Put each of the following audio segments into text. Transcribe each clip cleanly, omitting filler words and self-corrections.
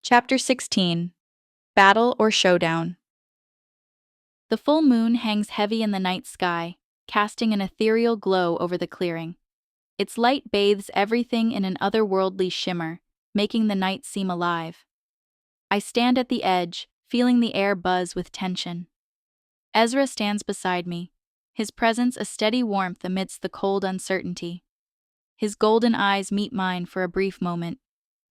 Chapter 16. Battle or Showdown. The full moon hangs heavy in the night sky, casting an ethereal glow over the clearing. Its light bathes everything in an otherworldly shimmer, making the night seem alive. I stand at the edge, feeling the air buzz with tension. Ezra stands beside me, his presence a steady warmth amidst the cold uncertainty. His golden eyes meet mine for a brief moment,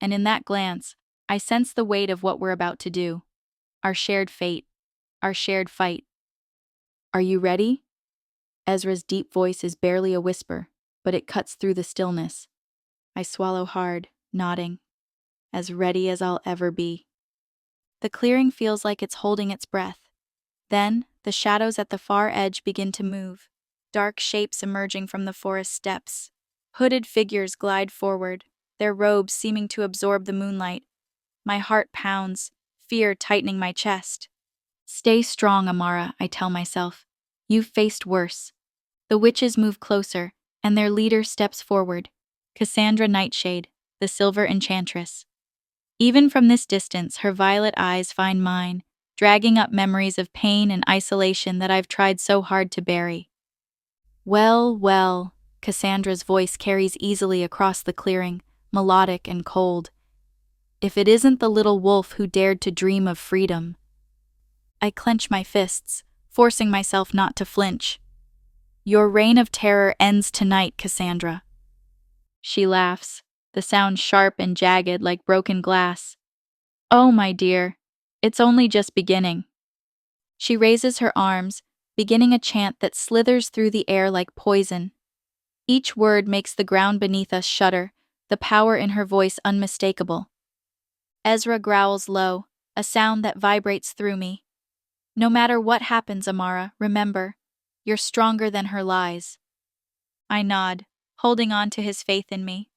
and in that glance, I sense the weight of what we're about to do. Our shared fate. Our shared fight. Are you ready? Ezra's deep voice is barely a whisper, but it cuts through the stillness. I swallow hard, nodding. As ready as I'll ever be. The clearing feels like it's holding its breath. Then, the shadows at the far edge begin to move, dark shapes emerging from the forest steps. Hooded figures glide forward, their robes seeming to absorb the moonlight. My heart pounds, fear tightening my chest. Stay strong, Amara, I tell myself. You've faced worse. The witches move closer, and their leader steps forward, Cassandra Nightshade, the silver enchantress. Even from this distance, her violet eyes find mine, dragging up memories of pain and isolation that I've tried so hard to bury. Well, well, Cassandra's voice carries easily across the clearing, melodic and cold. If it isn't the little wolf who dared to dream of freedom. I clench my fists, forcing myself not to flinch. Your reign of terror ends tonight, Cassandra. She laughs, the sound sharp and jagged like broken glass. Oh, my dear, it's only just beginning. She raises her arms, beginning a chant that slithers through the air like poison. Each word makes the ground beneath us shudder, the power in her voice unmistakable. Ezra growls low, a sound that vibrates through me. No matter what happens, Amara, remember, you're stronger than her lies. I nod, holding on to his faith in me.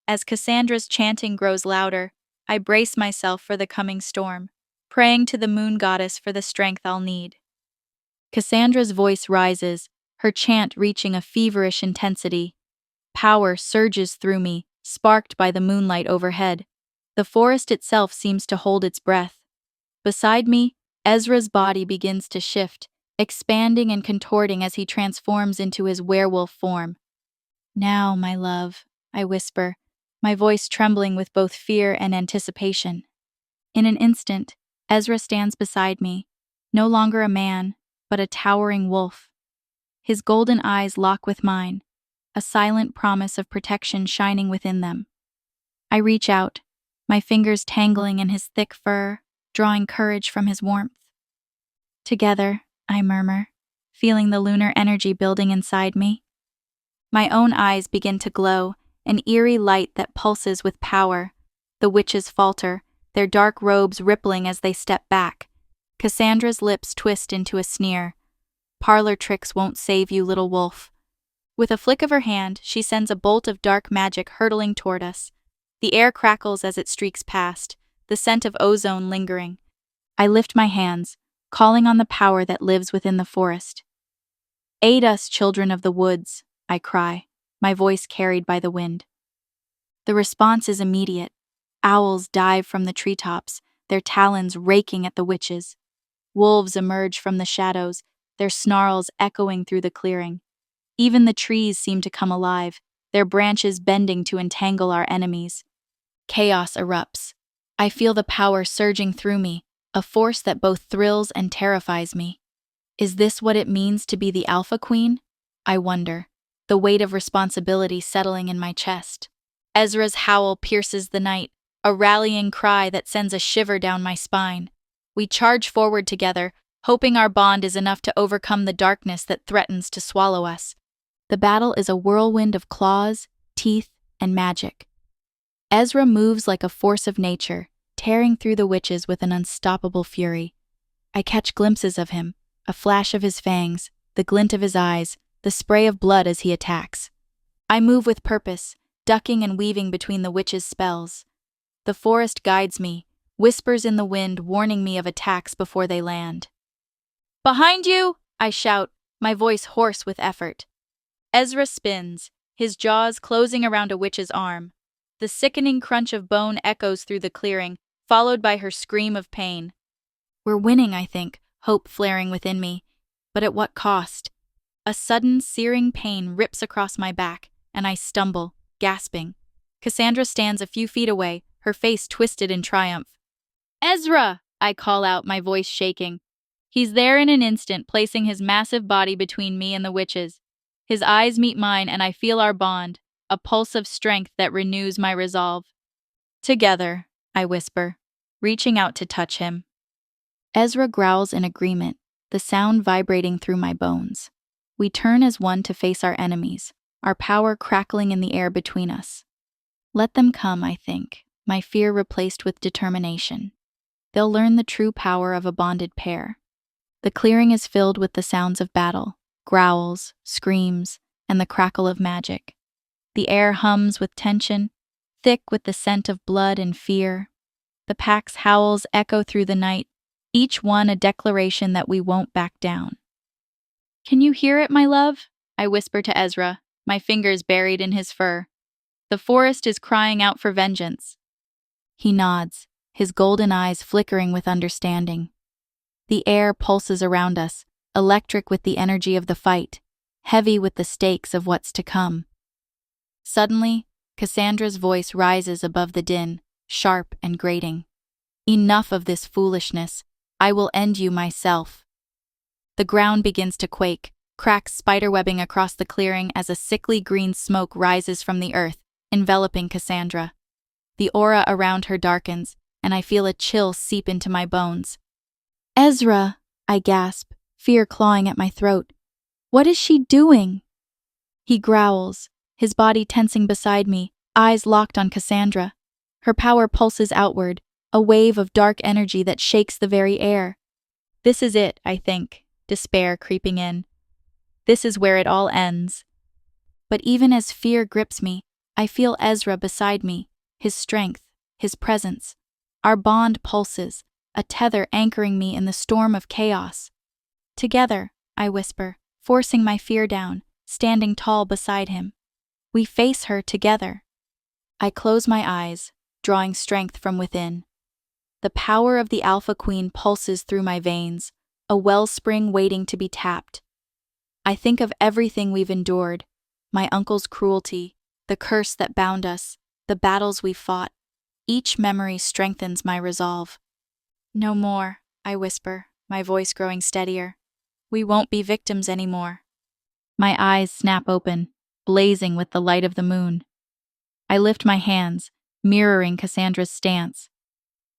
As Cassandra's chanting grows louder, I brace myself for the coming storm, praying to the moon goddess for the strength I'll need. Cassandra's voice rises, her chant reaching a feverish intensity. Power surges through me, sparked by the moonlight overhead. The forest itself seems to hold its breath. Beside me, Ezra's body begins to shift, expanding and contorting as he transforms into his werewolf form. Now, my love, I whisper, my voice trembling with both fear and anticipation. In an instant, Ezra stands beside me, no longer a man, but a towering wolf. His golden eyes lock with mine, a silent promise of protection shining within them. I reach out, my fingers tangling in his thick fur, drawing courage from his warmth. Together, I murmur, feeling the lunar energy building inside me. My own eyes begin to glow, an eerie light that pulses with power. The witches falter, their dark robes rippling as they step back. Cassandra's lips twist into a sneer. Parlor tricks won't save you, little wolf. With a flick of her hand, she sends a bolt of dark magic hurtling toward us. The air crackles as it streaks past, the scent of ozone lingering. I lift my hands, calling on the power that lives within the forest. Aid us, children of the woods, I cry, my voice carried by the wind. The response is immediate. Owls dive from the treetops, their talons raking at the witches. Wolves emerge from the shadows, their snarls echoing through the clearing. Even the trees seem to come alive, their branches bending to entangle our enemies. Chaos erupts. I feel the power surging through me, a force that both thrills and terrifies me. Is this what it means to be the Alpha Queen? I wonder, the weight of responsibility settling in my chest. Ezra's howl pierces the night, a rallying cry that sends a shiver down my spine. We charge forward together, hoping our bond is enough to overcome the darkness that threatens to swallow us. The battle is a whirlwind of claws, teeth, and magic. Ezra moves like a force of nature, tearing through the witches with an unstoppable fury. I catch glimpses of him, a flash of his fangs, the glint of his eyes, the spray of blood as he attacks. I move with purpose, ducking and weaving between the witches' spells. The forest guides me, whispers in the wind warning me of attacks before they land. Behind you! I shout, my voice hoarse with effort. Ezra spins, his jaws closing around a witch's arm. The sickening crunch of bone echoes through the clearing, followed by her scream of pain. We're winning, I think, hope flaring within me. But at what cost? A sudden, searing pain rips across my back, and I stumble, gasping. Cassandra stands a few feet away, her face twisted in triumph. Ezra! I call out, my voice shaking. He's there in an instant, placing his massive body between me and the witches. His eyes meet mine, and I feel our bond, a pulse of strength that renews my resolve. Together, I whisper, reaching out to touch him. Ezra growls in agreement, the sound vibrating through my bones. We turn as one to face our enemies, our power crackling in the air between us. Let them come, I think, my fear replaced with determination. They'll learn the true power of a bonded pair. The clearing is filled with the sounds of battle, growls, screams, and the crackle of magic. The air hums with tension, thick with the scent of blood and fear. The pack's howls echo through the night, each one a declaration that we won't back down. Can you hear it, my love? I whisper to Ezra, my fingers buried in his fur. The forest is crying out for vengeance. He nods, his golden eyes flickering with understanding. The air pulses around us, electric with the energy of the fight, heavy with the stakes of what's to come. Suddenly, Cassandra's voice rises above the din, sharp and grating. Enough of this foolishness. I will end you myself. The ground begins to quake, cracks spiderwebbing across the clearing as a sickly green smoke rises from the earth, enveloping Cassandra. The aura around her darkens, and I feel a chill seep into my bones. Ezra, I gasp, fear clawing at my throat. What is she doing? He growls, his body tensing beside me, eyes locked on Cassandra. Her power pulses outward, a wave of dark energy that shakes the very air. This is it, I think, despair creeping in. This is where it all ends. But even as fear grips me, I feel Ezra beside me, his strength, his presence. Our bond pulses, a tether anchoring me in the storm of chaos. Together, I whisper, forcing my fear down, standing tall beside him. We face her together. I close my eyes, drawing strength from within. The power of the Alpha Queen pulses through my veins, a wellspring waiting to be tapped. I think of everything we've endured, my uncle's cruelty, the curse that bound us, the battles we fought. Each memory strengthens my resolve. No more, I whisper, my voice growing steadier. We won't be victims anymore. My eyes snap open, blazing with the light of the moon. I lift my hands, mirroring Cassandra's stance.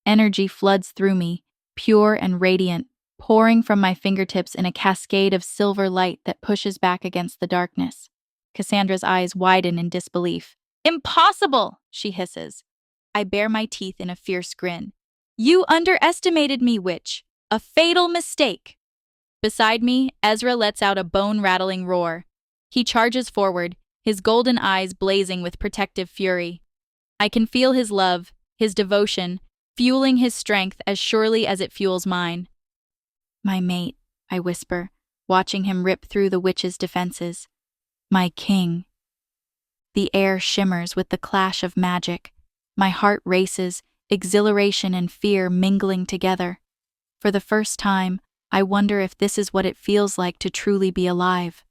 Energy floods through me, pure and radiant, pouring from my fingertips in a cascade of silver light that pushes back against the darkness. Cassandra's eyes widen in disbelief. Impossible, she hisses. I bare my teeth in a fierce grin. You underestimated me, witch. A fatal mistake. Beside me, Ezra lets out a bone-rattling roar. He charges forward, his golden eyes blazing with protective fury. I can feel his love, his devotion, fueling his strength as surely as it fuels mine. My mate, I whisper, watching him rip through the witch's defenses. My king. The air shimmers with the clash of magic. My heart races, exhilaration and fear mingling together. For the first time, I wonder if this is what it feels like to truly be alive.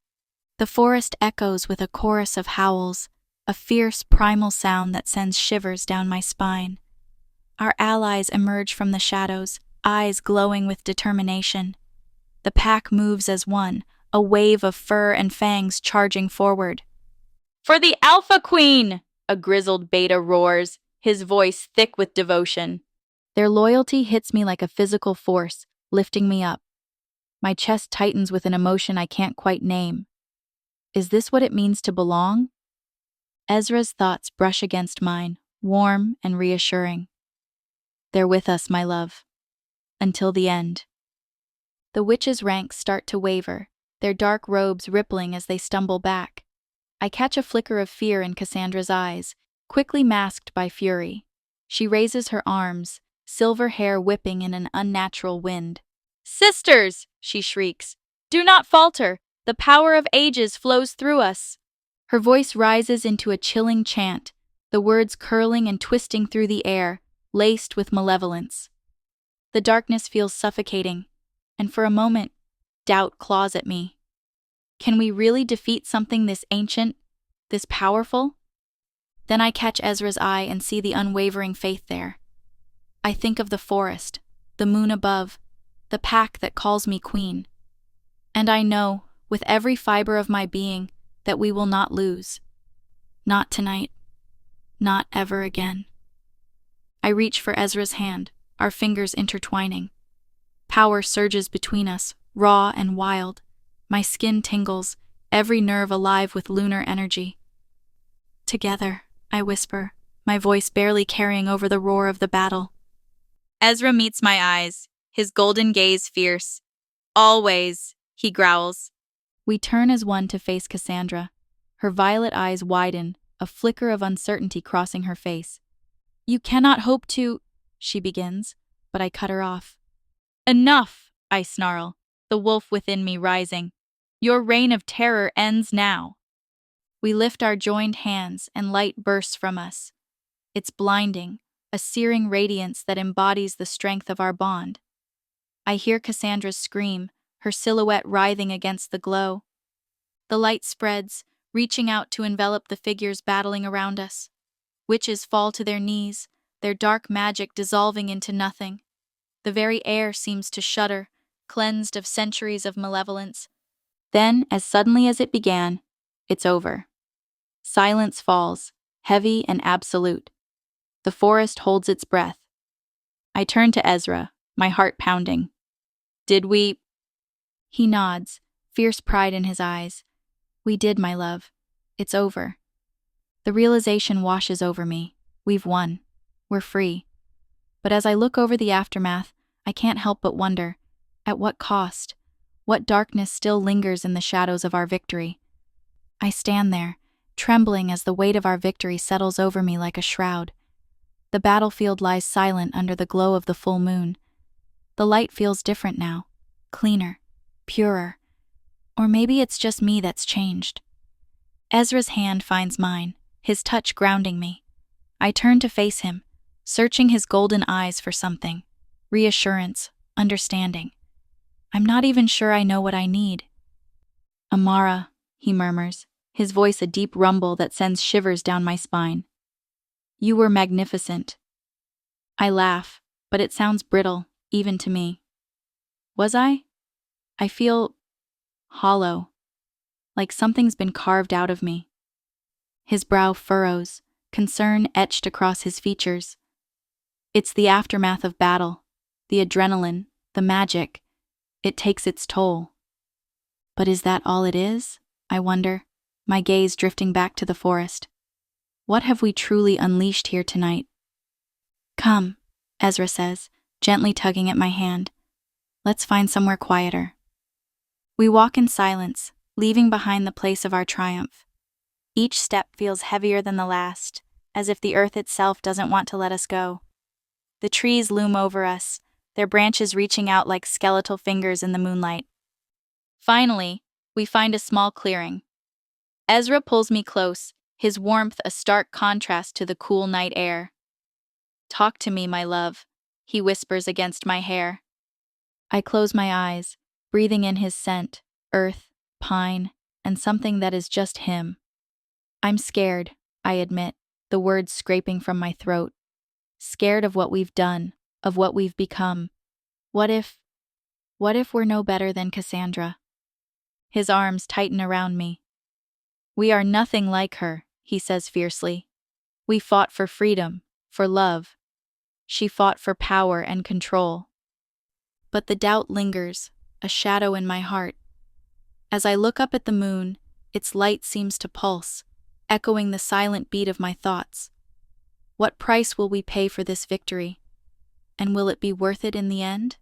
The forest echoes with a chorus of howls, a fierce primal sound that sends shivers down my spine. Our allies emerge from the shadows, eyes glowing with determination. The pack moves as one, a wave of fur and fangs charging forward. For the Alpha Queen! A grizzled beta roars, his voice thick with devotion. Their loyalty hits me like a physical force, lifting me up. My chest tightens with an emotion I can't quite name. Is this what it means to belong? Ezra's thoughts brush against mine, warm and reassuring. They're with us, my love. Until the end. The witches' ranks start to waver, their dark robes rippling as they stumble back. I catch a flicker of fear in Cassandra's eyes, quickly masked by fury. She raises her arms, silver hair whipping in an unnatural wind. Sisters, she shrieks, do not falter. The power of ages flows through us. Her voice rises into a chilling chant, the words curling and twisting through the air, laced with malevolence. The darkness feels suffocating, and for a moment, doubt claws at me. Can we really defeat something this ancient, this powerful? Then I catch Ezra's eye and see the unwavering faith there. I think of the forest, the moon above, the pack that calls me queen. And I know, with every fiber of my being, that we will not lose. Not tonight. Not ever again. I reach for Ezra's hand, our fingers intertwining. Power surges between us, raw and wild. My skin tingles, every nerve alive with lunar energy. Together, I whisper, my voice barely carrying over the roar of the battle. Ezra meets my eyes, his golden gaze fierce. Always, he growls. We turn as one to face Cassandra. Her violet eyes widen, a flicker of uncertainty crossing her face. You cannot hope to, she begins, but I cut her off. Enough, I snarl, the wolf within me rising. Your reign of terror ends now. We lift our joined hands and light bursts from us. It's blinding, a searing radiance that embodies the strength of our bond. I hear Cassandra's scream, her silhouette writhing against the glow. The light spreads, reaching out to envelop the figures battling around us. Witches fall to their knees, their dark magic dissolving into nothing. The very air seems to shudder, cleansed of centuries of malevolence. Then, as suddenly as it began, it's over. Silence falls, heavy and absolute. The forest holds its breath. I turn to Ezra, my heart pounding. Did we? He nods, fierce pride in his eyes. We did, my love. It's over. The realization washes over me. We've won. We're free. But as I look over the aftermath, I can't help but wonder, at what cost? What darkness still lingers in the shadows of our victory? I stand there, trembling as the weight of our victory settles over me like a shroud. The battlefield lies silent under the glow of the full moon. The light feels different now, cleaner, purer. Or maybe it's just me that's changed. Ezra's hand finds mine, his touch grounding me. I turn to face him, searching his golden eyes for something. Reassurance, understanding. I'm not even sure I know what I need. Amara, he murmurs, his voice a deep rumble that sends shivers down my spine. You were magnificent. I laugh, but it sounds brittle, even to me. Was I? I feel hollow, like something's been carved out of me. His brow furrows, concern etched across his features. It's the aftermath of battle, the adrenaline, the magic. It takes its toll. But is that all it is? I wonder, my gaze drifting back to the forest. What have we truly unleashed here tonight? Come, Ezra says, gently tugging at my hand. Let's find somewhere quieter. We walk in silence, leaving behind the place of our triumph. Each step feels heavier than the last, as if the earth itself doesn't want to let us go. The trees loom over us, their branches reaching out like skeletal fingers in the moonlight. Finally, we find a small clearing. Ezra pulls me close, his warmth a stark contrast to the cool night air. Talk to me, my love, he whispers against my hair. I close my eyes, breathing in his scent, earth, pine, and something that is just him. I'm scared, I admit, the words scraping from my throat. Scared of what we've done, of what we've become. What if we're no better than Cassandra? His arms tighten around me. We are nothing like her, he says fiercely. We fought for freedom, for love. She fought for power and control. But the doubt lingers, a shadow in my heart. As I look up at the moon, its light seems to pulse, echoing the silent beat of my thoughts. What price will we pay for this victory? And will it be worth it in the end?